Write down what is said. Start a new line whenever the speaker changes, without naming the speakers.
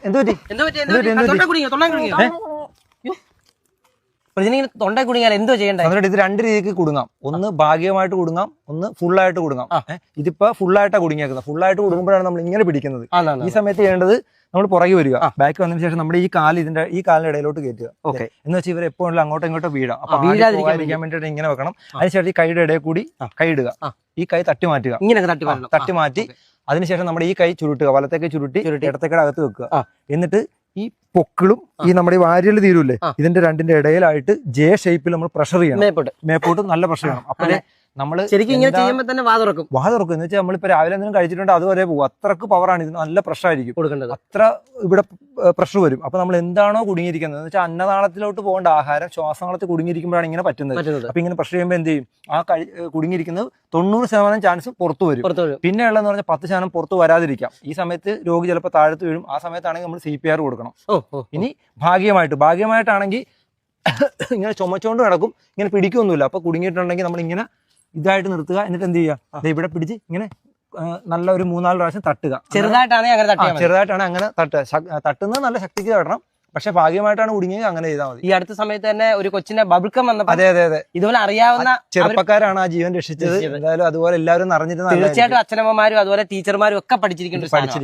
എന്ത് പറ്റി?
തൊണ്ട കുടുങ്ങിയാൽ എന്തോ ചെയ്യണ്ടേ?
ഇത് രണ്ട് രീതിക്ക് കുടുങ്ങാം. ഒന്ന് ഭാഗികമായിട്ട് കുടുങ്ങാം, ഒന്ന് ഫുള്ളായിട്ട് കുടുങ്ങാം. ഇതിപ്പോ ഫുള്ളായിട്ടാ കുടുങ്ങിയേക്കുന്നത്. ഫുള്ളായിട്ട് കുടുങ്ങുമ്പോഴാണ് നമ്മൾ ഇങ്ങനെ പിടിക്കുന്നത്. ഈ സമയത്ത് ചെയ്യേണ്ടത് നമ്മൾ പുറകെ വരിക. ബാക്ക് വന്നതിന് ശേഷം നമ്മുടെ ഈ കാലിന്റെ ഇടയിലോട്ട് കയറ്റുക. എന്ന് വെച്ചാൽ ഇവർ എപ്പോഴും അങ്ങോട്ടോ ഇങ്ങോട്ടോ വീഴാം. അപ്പൊ വീഴാതിരിക്കാൻ വേണ്ടിയിട്ട് ഇങ്ങനെ വെക്കണം. അതിനുശേഷം ഈ കൈയുടെ ഇടയിൽ കൂടി കൈ ഇടുക. ഈ കൈ തട്ടി മാറ്റുക. തട്ടി മാറ്റി അതിനുശേഷം നമ്മുടെ ഈ കൈ ചുരുട്ടുക. വലത്തേക്ക് ചുരുട്ടി ഇടത്തേക്കടെ അകത്ത് വെക്കുക. എന്നിട്ട് ഈ പൊക്കിളും ഈ നമ്മുടെ വാരിയൽ തീരൂല്ലേ, ഇതിന്റെ രണ്ടിന്റെ ഇടയിലായിട്ട് ജെ ഷേപ്പിൽ നമ്മൾ പ്രഷർ ചെയ്യണം. മേപ്പോട്ട് നല്ല പ്രഷർ ചെയ്യണം. അപ്പൊ നമ്മള്
ശരിക്കും ഇങ്ങനെ ചെയ്യുമ്പോൾ തന്നെ വാ തുറക്കും
എന്ന് വെച്ചാൽ നമ്മളിപ്പോ രാവിലെ എന്തെങ്കിലും കഴിച്ചിട്ടുണ്ട് അതുവരെ പോകും. അത്രക്ക് പവറാണ് ഇത്. നല്ല പ്രഷർ ആയിരിക്കും കൊടുക്കേണ്ടത്. അത്ര ഇവിടെ പ്രഷർ വരും. അപ്പൊ നമ്മൾ എന്താണോ കുടുങ്ങിയിരിക്കുന്നത് എന്ന് വെച്ചാൽ അന്നനാളത്തിലോട്ട് പോകേണ്ട ആഹാരം ശ്വാസനാളത്തിൽ കുടുങ്ങിയിരിക്കുമ്പോഴാണ് ഇങ്ങനെ പറ്റുന്നത്. അപ്പൊ ഇങ്ങനെ പ്രഷർ ചെയ്യുമ്പോൾ എന്ത് ചെയ്യും? ആ കുടുങ്ങിയിരിക്കുന്നത് 90% ചാൻസ് പുറത്തു വരും. പിന്നെ ഉള്ളതെന്ന് പറഞ്ഞാൽ 10% പുറത്തു വരാതിരിക്കാം. ഈ സമയത്ത് രോഗി ചിലപ്പോൾ താഴത്ത് വീഴും. ആ സമയത്താണെങ്കിൽ നമ്മൾ CPR കൊടുക്കണം. ഇനി ഭാഗികമായിട്ടാണെങ്കിൽ ഇങ്ങനെ ചുമച്ചോണ്ട് നടക്കും, ഇങ്ങനെ പിടിക്കൊന്നുമില്ല. അപ്പൊ കുടുങ്ങിയിട്ടുണ്ടെങ്കിൽ നമ്മൾ ഇങ്ങനെ ഇതായിട്ട് നിർത്തുക. എന്നിട്ട് എന്ത് ചെയ്യുക? ഇവിടെ പിടിച്ച് ഇങ്ങനെ നല്ല ഒരു 3-4 പ്രാവശ്യം തട്ടുക. ചെറുതായിട്ടാണ് അങ്ങനെ തട്ടുക. തട്ടുന്നത് നല്ല ശക്തിക്ക് തട്ടണം. പക്ഷെ ഭാഗ്യമായിട്ടാണ് കുടുങ്ങിയത്, അങ്ങനെ ചെയ്താൽ മതി.
ഈ അടുത്ത സമയത്ത് തന്നെ ഒരു കൊച്ചിന്റെ ബബിൾക്കം വന്നപ്പോൾ
അതെ
ഇതുപോലെ അറിയാവുന്ന
ചെറുപ്പക്കാരാണ് ആ ജീവൻ രക്ഷിച്ചത്. എന്തായാലും അതുപോലെ എല്ലാവരും അറിഞ്ഞിരുന്ന
തീർച്ചയായിട്ടും അച്ഛനമ്മമാരും അതുപോലെ ടീച്ചർമാരും ഒക്കെ പഠിച്ചിരിക്കുന്നുണ്ട്.